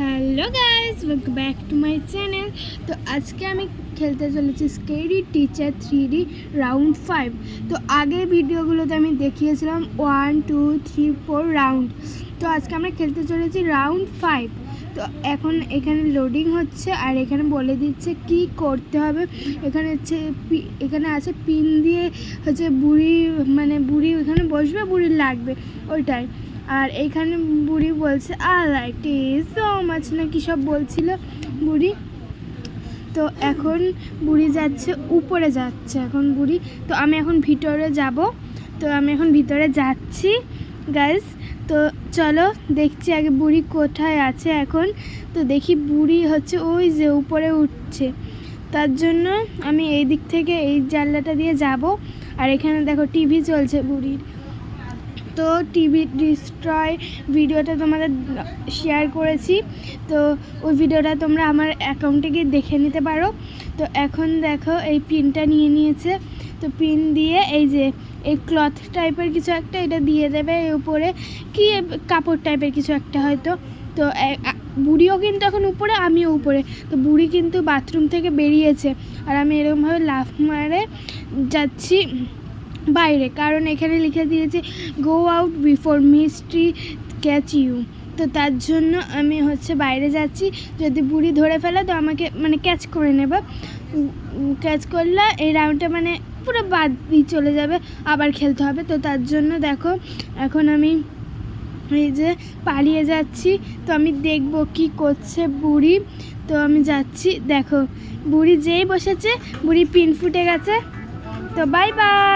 Hello guys, welcome back to my channel. তো আজকে আমি খেলতে চলেছি স্কেরি টিচার 3D রাউন্ড 5। তো আগের ভিডিওগুলোতে আমি দেখিয়েছিলাম 1 2 3 4 রাউন্ড। তো আজকে আমরা খেলতে চলেছি রাউন্ড 5। তো এখন এখানে লোডিং হচ্ছে আর এখানে বলে দিচ্ছে কি করতে হবে। এখানে আছে পিন দিয়ে হচ্ছে বুড়ি ওখানে বসবে, বুড়ি লাগবে ওইটাই। আর এইখানে বুড়ি বলছে I like it so much নাকি সব বলছিল বুড়ি। তো এখন বুড়ি যাচ্ছে, উপরে যাচ্ছে এখন বুড়ি। তো আমি এখন ভিতরে যাব। তো আমি এখন ভিতরে যাচ্ছি গাইস। তো চলো দেখছি আগে বুড়ি কোথায় আছে এখন। তো দেখি বুড়ি হচ্ছে ওই যে উপরে উঠছে, তার জন্য আমি এই দিক থেকে এই জানলাটা দিয়ে যাব। আর এখানে দেখো টিভি চলছে বুড়ির। তো টিভি ডিস্ট্রয় ভিডিওটা তোমাদের শেয়ার করেছি, তো ওই ভিডিওটা তোমরা আমার অ্যাকাউন্টে গিয়ে দেখে নিতে পারো। তো এখন দেখো এই পিনটা নিয়ে নিয়েছে। তো পিন দিয়ে এই যে এই ক্লথ টাইপের কিছু একটা এটা দিয়ে দেবে এই উপরে, কি কাপড় টাইপের কিছু একটা হয়তো। তো বুড়িও কিন্তু এখন উপরে, আমিও উপরে। তো বুড়ি কিন্তু বাথরুম থেকে বেরিয়েছে আর আমি এরকমভাবে লাফ মারে যাচ্ছি বাইরে, কারণ এখানে লিখে দিয়েছে go out before mystery catch you. তো তার জন্য আমি হচ্ছে বাইরে যাচ্ছি। যদি বুড়ি ধরে ফেলে তো আমাকে ক্যাচ করে নেবে। ক্যাচ করলে এই রাউন্ডটা পুরো বাদ দিয়ে চলে যাবে, আবার খেলতে হবে। তো তার জন্য দেখো এখন আমি এই যে পালিয়ে যাচ্ছি। তো আমি দেখব কি করছে বুড়ি। তো আমি যাচ্ছি, দেখো বুড়ি যেই বসেছে বুড়ি পিন ফুটে গেছে। তো বাই বাই।